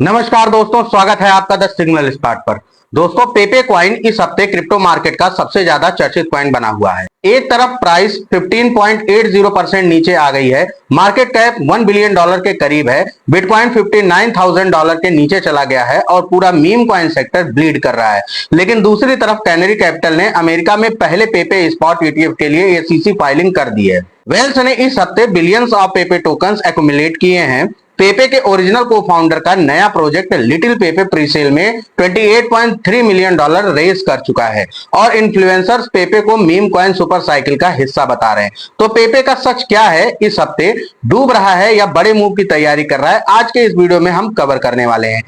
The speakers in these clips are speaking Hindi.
नमस्कार दोस्तों, स्वागत है आपका द सिग्नल स्पार्क पर। दोस्तों, पेपे क्वाइन इस हफ्ते क्रिप्टो मार्केट का सबसे ज्यादा चर्चित क्वाइन बना हुआ है। एक तरफ प्राइस 15.80% नीचे आ गई है, मार्केट कैप $1 बिलियन के करीब है, बिटकॉइन $59,000 के नीचे चला गया है और पूरा मीम क्वाइन सेक्टर ब्लीड कर रहा है। लेकिन दूसरी तरफ कैनरी कैपिटल ने अमेरिका में पहले पेपे स्पॉट ईटीएफ के लिए एसईसी फाइलिंग कर दी है। वेल्स ने इस हफ्ते बिलियंस ऑफ पेपे टोकन्स एक्यूमुलेट किए हैं। पेपे के ओरिजिनल को फाउंडर का नया प्रोजेक्ट लिटिल पेपे प्रीसेल में $28.3 मिलियन रेज कर चुका है और इन्फ्लुएंसर्स पेपे को मीम कॉइन सुपर साइकिल का हिस्सा बता रहे हैं। तो पेपे का सच क्या है? इस हफ्ते डूब रहा है या बड़े मूव की तैयारी कर रहा है? आज के इस वीडियो में हम कवर करने वाले हैं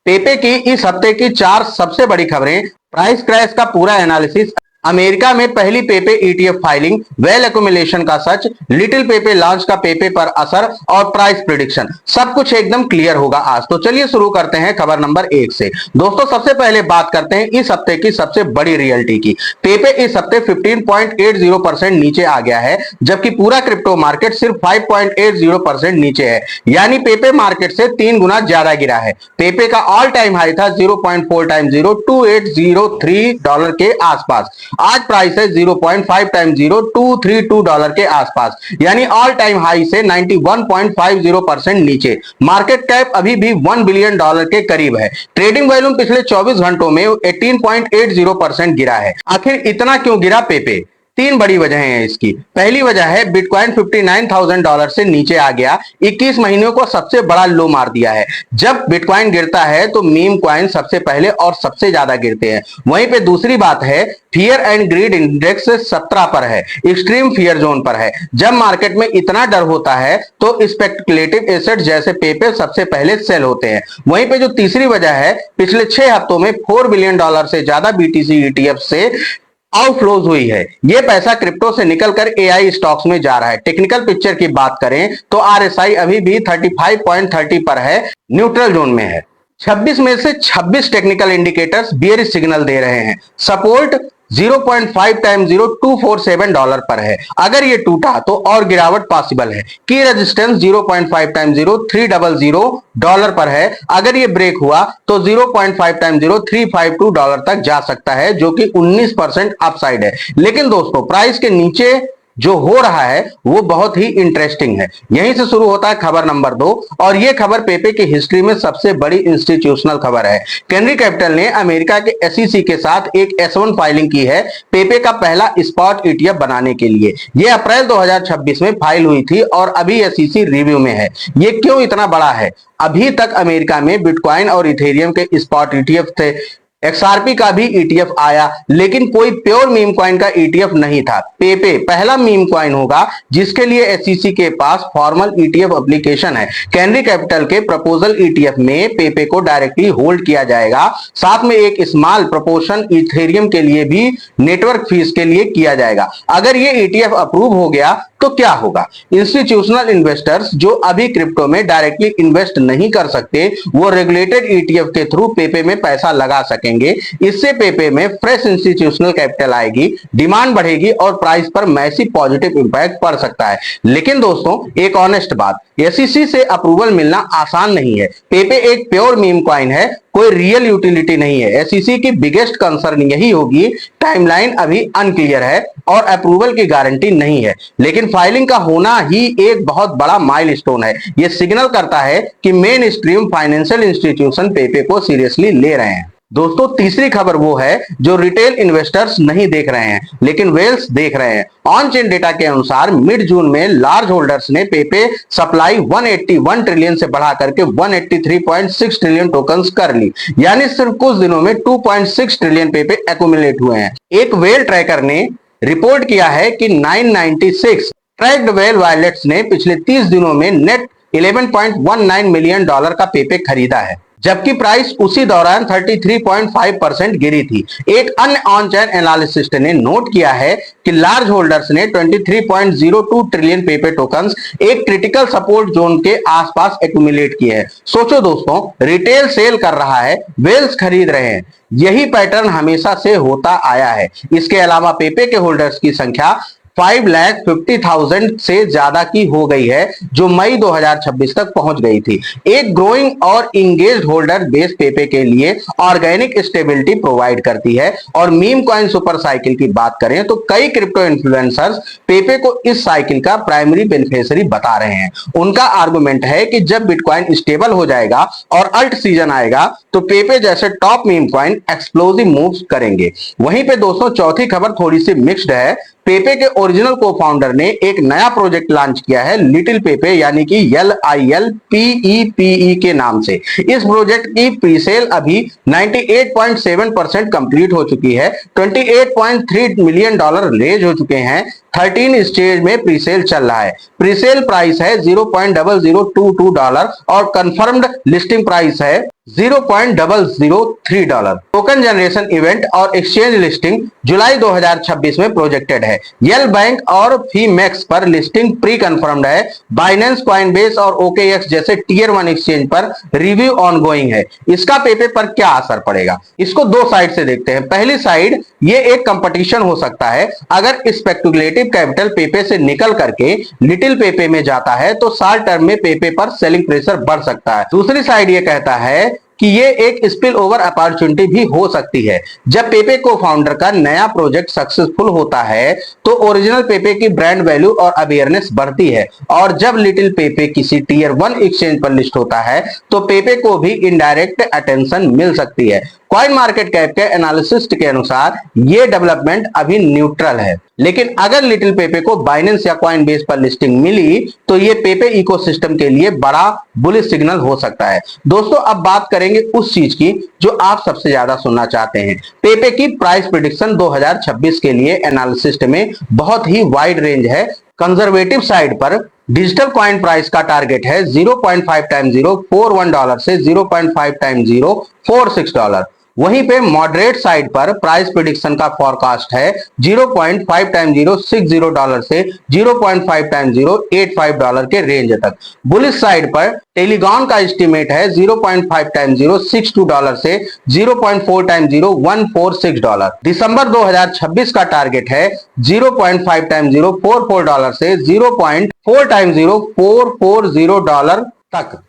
पेपे की इस हफ्ते की 4 सबसे बड़ी खबरें, प्राइस क्रैश का पूरा एनालिसिस, अमेरिका में पहली पेपे ईटीएफ फाइलिंग, वेल एक्यूमुलेशन का सच, लिटिल पेपे लॉन्च का पेपे पर असर और प्राइस प्रिडिक्शन, सब कुछ एकदम क्लियर होगा आज। तो चलिए शुरू करते हैं खबर नंबर 1 से। दोस्तों, सबसे पहले बात करते हैं इस हफ्ते की सबसे बड़ी रियलिटी की। पेपे इस हफ्ते 15.80% नीचे आ गया है, जबकि पूरा क्रिप्टो मार्केट सिर्फ 5.80% नीचे है, यानी पेपे मार्केट से 3 गुना ज्यादा गिरा है। पेपे का ऑल टाइम हाई था 0.4 टाइम 0 $2803 के आसपास। आज प्राइस है 0.5 टाइम 0 $232 के आसपास, यानी ऑल टाइम हाई से 91.50% नीचे। मार्केट कैप अभी भी $1 बिलियन के करीब है। ट्रेडिंग वॉल्यूम पिछले 24 घंटों में 18.80% गिरा है। आखिर इतना क्यों गिरा पेपे? 3 बड़ी वजहें हैं इसकी। पहली वजह है बिटकॉइन $59,000 से नीचे आ गया, 21 महीनों को सबसे बड़ा लो मार दिया है। जब बिटकॉइन गिरता है तो मीम कॉइन सबसे पहले और सबसे ज्यादा गिरते हैं। वहीं पे दूसरी बात है, फियर एंड ग्रीड इंडेक्स 17 पर है, एक्सट्रीम फियर जोन पर है। जब मार्केट में इतना डर होता है तो स्पेकुलेटिव एसेट जैसे पेपे सबसे पहले सेल होते हैं। वहीं पे जो तीसरी वजह है, पिछले 6 हफ्तों में $4 बिलियन से ज्यादा बीटीसी ईटीएफ से आउटफ्लोज हुई है। यह पैसा क्रिप्टो से निकलकर एआई स्टॉक्स में जा रहा है। टेक्निकल पिक्चर की बात करें तो आरएसआई अभी भी 35.30 पर है, न्यूट्रल जोन में है। 26 में से 26 टेक्निकल इंडिकेटर्स बियरिश सिग्नल दे रहे हैं। सपोर्ट 0.5 टाइम 0 $247 पर है, अगर ये टूटा तो और गिरावट पॉसिबल है। की रेजिस्टेंस 0.5 टाइम 0 $300 पर है, अगर ये ब्रेक हुआ तो 0.5 टाइम 0 $352 तक जा सकता है, जो कि 19% अपसाइड है। लेकिन दोस्तों, प्राइस के नीचे जो हो रहा है वो बहुत ही इंटरेस्टिंग है। यहीं से शुरू होता है खबर नंबर 2, और यह खबर पेपे की हिस्ट्री में सबसे बड़ी इंस्टीट्यूशनल खबर है। कैनरी कैपिटल ने अमेरिका के एसईसी के साथ एक S1 फाइलिंग की है पेपे का पहला स्पॉट ईटीएफ बनाने के लिए। यह अप्रैल 2026 में फाइल हुई थी और अभी एसईसी रिव्यू में है। यह क्यों इतना बड़ा है? अभी तक अमेरिका में बिटकॉइन और इथेरियम के स्पॉट ईटीएफ थे, एक्सआरपी का भी ईटीएफ आया, लेकिन कोई प्योर मीम कॉइन का ईटीएफ नहीं था। पेपे पहला मीम कॉइन होगा जिसके लिए एसईसी के पास फॉर्मल ईटीएफ एप्लीकेशन है। कैनरी कैपिटल के प्रपोजल ईटीएफ में पेपे को डायरेक्टली होल्ड किया जाएगा, साथ में एक स्मॉल प्रोपोर्शन इथेरियम के लिए भी नेटवर्क फीस के लिए किया जाएगा। अगर ये ईटीएफ अप्रूव हो गया तो क्या होगा? इंस्टीट्यूशनल इन्वेस्टर्स जो अभी क्रिप्टो में डायरेक्टली इन्वेस्ट नहीं कर सकते, वो रेगुलेटेड ईटीएफ के थ्रू पेपे में पैसा लगा सकेंगे। इससे पेपे में फ्रेश इंस्टीट्यूशनल कैपिटल आएगी, डिमांड बढ़ेगी और प्राइस पर मैसिव पॉजिटिव इंपैक्ट पड़ सकता है। लेकिन दोस्तों, एक ऑनेस्ट बात, एसईसी से अप्रूवल मिलना आसान नहीं है। पेपे एक प्योर मीम कॉइन है, कोई रियल यूटिलिटी नहीं है। एसईसी की बिगेस्ट कंसर्न यही होगी, टाइमलाइन अभी अनक्लियर है और अप्रूवल की गारंटी नहीं है। लेकिन फाइलिंग का होना ही एक बहुत बड़ा माइलस्टोन है। यह सिग्नल करता है कि मेन स्ट्रीम फाइनेंशियल इंस्टीट्यूशन पेपे को सीरियसली ले रहे हैं। दोस्तों, तीसरी खबर वो है जो रिटेल इन्वेस्टर्स नहीं देख रहे हैं लेकिन वेल्स देख रहे हैं। ऑन चेन डेटा के अनुसार मिड जून में लार्ज होल्डर्स ने पेपे सप्लाई 181 ट्रिलियन से बढ़ा करके 183.6 ट्रिलियन टोकन्स कर ली, यानी सिर्फ कुछ दिनों में 2.6 ट्रिलियन पेपे एक्यूमुलेट हुए हैं। एक वेल ट्रैकर ने रिपोर्ट किया है कि 996 ट्रैक्ड वेल वॉलेट्स ने पिछले 30 दिनों में नेट $11.19 मिलियन का पेपे खरीदा है, जबकि प्राइस उसी दौरान 33.5% गिरी थी। एक अन्य ऑन चेन एनालिसिस्ट ने नोट किया है कि लार्ज होल्डर्स ने 23.02 ट्रिलियन पेपे टोकन्स एक क्रिटिकल सपोर्ट जोन के आसपास एक्यूमुलेट किए हैं। सोचो दोस्तों, रिटेल सेल कर रहा है, वेल्स खरीद रहे हैं। यही पैटर्न हमेशा से होता आया है। इसके अलावा पेपे के होल्डर्स की संख्या 5,50,000 से ज्यादा की हो गई है, जो मई 2026 तक पहुंच गई थी। एक ग्रोइंग और इंगेज्ड होल्डर बेस पेपे के लिए ऑर्गेनिक स्टेबिलिटी प्रोवाइड करती है। और मीम कॉइन सुपर साइकिल की बात करें तो कई क्रिप्टो इन्फ्लुएंसर्स पेपे को इस साइकिल का प्राइमरी बेनिफिशियरी बता रहे हैं। उनका आर्गुमेंट है कि जब बिटकॉइन स्टेबल हो जाएगा और अल्ट सीजन आएगा तो पेपे जैसे top meme coin explosive moves करेंगे। वहीं पे दोस्तों चौथी खबर थोड़ी सी मिक्स्ड है। पेपे के ओरिजिनल को फाउंडर ने एक नया प्रोजेक्ट लॉन्च किया है, लिटिल पेपे, यानी कि LILPEPE के नाम से। इस प्रोजेक्ट की प्रीसेल अभी 98.7% कंप्लीट हो चुकी है। $28.3 मिलियन रेज हो चुके हैं। 13 स्टेज में प्रीसेल चल रहा है। प्रीसेल प्राइस है $0.0022 और कंफर्म्ड लिस्टिंग प्राइस है $0.003। टोकन जनरेशन इवेंट और एक्सचेंज लिस्टिंग जुलाई 2026 में प्रोजेक्टेड है। यल बैंक और फीमेक्स पर लिस्टिंग प्री कंफर्म्ड है। बाइनेंस, कॉइनबेस और OKX जैसे टियर 1 एक्सचेंज पर रिव्यू ऑनगोइंग है। इसका पेपे पर क्या असर पड़ेगा, इसको दो साइड से देखते हैं। पहली साइड, ये एक कंपटीशन हो सकता है। अगर स्पेक्युलेटिव कैपिटल पेपे से निकल करके लिटिल पेपे में जाता है तो शॉर्ट टर्म में पेपे पर सेलिंग प्रेशर बढ़ सकता है। दूसरी साइड ये कहता है कि ये एक स्पिल ओवर अपॉर्चुनिटी भी हो सकती है। जब पेपे को फाउंडर का नया प्रोजेक्ट सक्सेसफुल होता है तो ओरिजिनल पेपे की ब्रांड वैल्यू और अवेयरनेस बढ़ती है। और जब लिटिल पेपे किसी टियर 1 एक्सचेंज पर लिस्ट होता है तो पेपे को भी इनडायरेक्ट अटेंशन मिल सकती है। कॉइन मार्केट कैप के एनालिसिस्ट के अनुसार ये डेवलपमेंट अभी न्यूट्रल है, लेकिन अगर लिटिल पेपे को बाइनेंस या कॉइनबेस पर लिस्टिंग मिली तो ये पेपे इकोसिस्टम के लिए बड़ा बुलिश सिग्नल हो सकता है। दोस्तों अब बात करेंगे उस चीज की जो आप सबसे ज्यादा सुनना चाहते हैं। पेपे की प्राइस प्रेडिक्शन 2026 के लिए एनालिसिस्ट में बहुत ही वाइड रेंज है। कंजर्वेटिव साइड पर डिजिटल कॉइन प्राइस का टारगेट है $0.5x041 से $0.5x046। वहीं पे मॉडरेट साइड पर प्राइस प्रेडिक्शन का फॉरकास्ट है $0.5x060 से $0.5x085 के रेंज तक। बुलिश साइड पर टेलीगॉन का एस्टिमेट है $0.5x062 से $0.4x0146। दिसंबर 2026 का टारगेट है $0.5x044 से $0.4x0440 तक।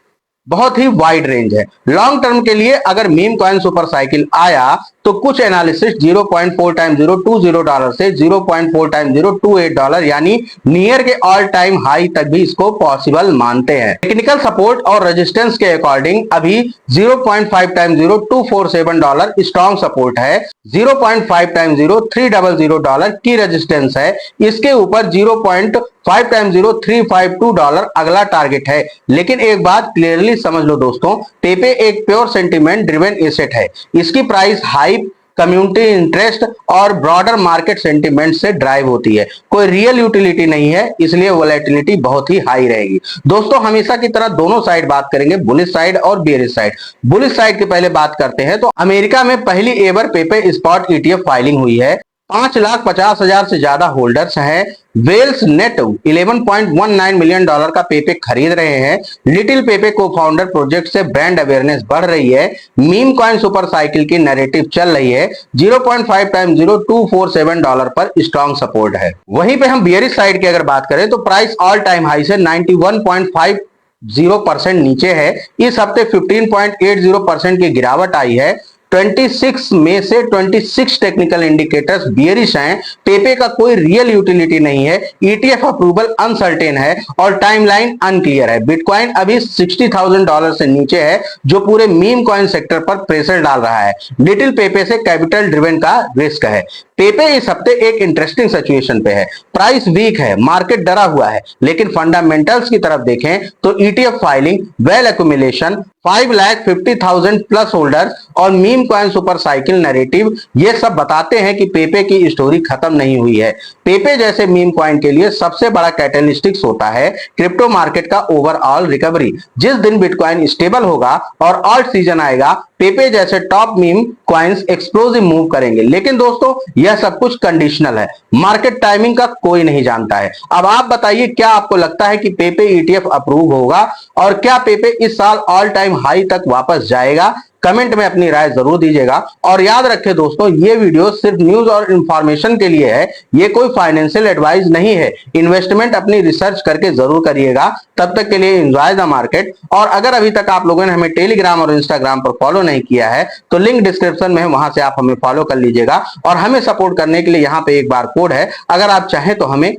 बहुत ही वाइड रेंज है। लॉन्ग टर्म के लिए अगर मीम कॉइन सुपर साइकिल आया तो कुछ एनालिसिस्ट $0.4x020 से $0.4x028 यानी नियर के ऑल टाइम हाई तक भी इसको पॉसिबल मानते हैं। टेक्निकल सपोर्ट और रेजिस्टेंस के अकॉर्डिंग अभी $0.5x0247 स्ट्रॉन्ग सपोर्ट है। $0.5x0300 की रेजिस्टेंस है। इसके ऊपर $0.5x0352 अगला टारगेट है। लेकिन एक बात क्लियरली समझ लो दोस्तों, पेपे एक प्योर सेंटिमेंट ड्रिवन एसेट है। इसकी प्राइस हाइप, कम्युनिटी इंटरेस्ट और ब्रॉडर मार्केट सेंटिमेंट से ड्राइव होती है। कोई रियल यूटिलिटी नहीं है, इसलिए वोलेटिलिटी बहुत ही हाई रहेगी। दोस्तों हमेशा की तरह दोनों साइड बात करेंगे, बुलिश साइड और बेयरिश साइड। बुलिश साइड की पहले बात करते हैं तो अमेरिका में पहली एवर पेपे स्पॉट ETF फाइलिंग हुई है। 5,50,000 से ज्यादा होल्डर्स हैं। वेल्स नेट $11.19 मिलियन का पेपे खरीद रहे हैं। लिटिल पेपे को फाउंडर प्रोजेक्ट से ब्रांड अवेयरनेस बढ़ रही है। मीम कॉइन सुपर साइकिल की नैरेटिव चल रही है। $0.5x0247 पर स्ट्रॉन्ग सपोर्ट है। वहीं पे हम बियरिश साइड की अगर बात करें तो प्राइस ऑल टाइम हाई से 91.50% नीचे है। इस हफ्ते 15.80% की गिरावट आई है। 26 में से 26 टेक्निकल इंडिकेटर्स बियरिश हैं। पेपे का कोई रियल यूटिलिटी नहीं है। ETF अप्रूवल अनसर्टेन है और टाइमलाइन अनक्लियर है। बिटकॉइन अभी $60,000 से नीचे है, जो पूरे मीम कॉइन सेक्टर पर प्रेशर डाल रहा है। लिटिल पेपे से कैपिटल ड्रिवन का रिस्क है। पेपे इस हफ्ते एक इंटरेस्टिंग सिचुएशन पे है। प्राइस वीक है, मार्केट डरा हुआ है, लेकिन फंडामेंटल्स की तरफ देखें तो ETF filing, whale accumulation, 5,50,000 plus holder और meme coin super cycle narrative, ये सब बताते हैं कि पेपे की स्टोरी खत्म नहीं हुई है। पेपे जैसे मीम कॉइन के लिए सबसे बड़ा कैटलिस्टिक्स होता है क्रिप्टो मार्केट का ओवरऑल रिकवरी। जिस दिन बिटकॉइन स्टेबल होगा और ऑल्ट सीजन आएगा, पेपे जैसे top meme coins explosive move करेंगे। लेकिन दोस्तों यह सब कुछ कंडीशनल है, मार्केट टाइमिंग का कोई नहीं जानता है। अब आप बताइए, क्या आपको लगता है कि पेपे ETF अप्रूव होगा और क्या पेपे इस साल ऑल टाइम हाई तक वापस जाएगा? कमेंट में अपनी राय जरूर दीजिएगा। और याद रखें दोस्तों, ये वीडियो सिर्फ न्यूज और इंफॉर्मेशन के लिए है, ये कोई फाइनेंशियल एडवाइस नहीं है। इन्वेस्टमेंट अपनी रिसर्च करके जरूर करिएगा। तब तक के लिए एंजॉय द मार्केट। और अगर अभी तक आप लोगों ने हमें टेलीग्राम और इंस्टाग्राम पर फॉलो नहीं किया है तो लिंक डिस्क्रिप्शन में है, वहां से आप हमें फॉलो कर लीजिएगा। और हमें सपोर्ट करने के लिए यहाँ पे एक बार कोड है, अगर आप चाहें तो हमें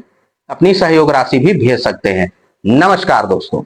अपनी सहयोग राशि भी भेज सकते हैं। नमस्कार दोस्तों।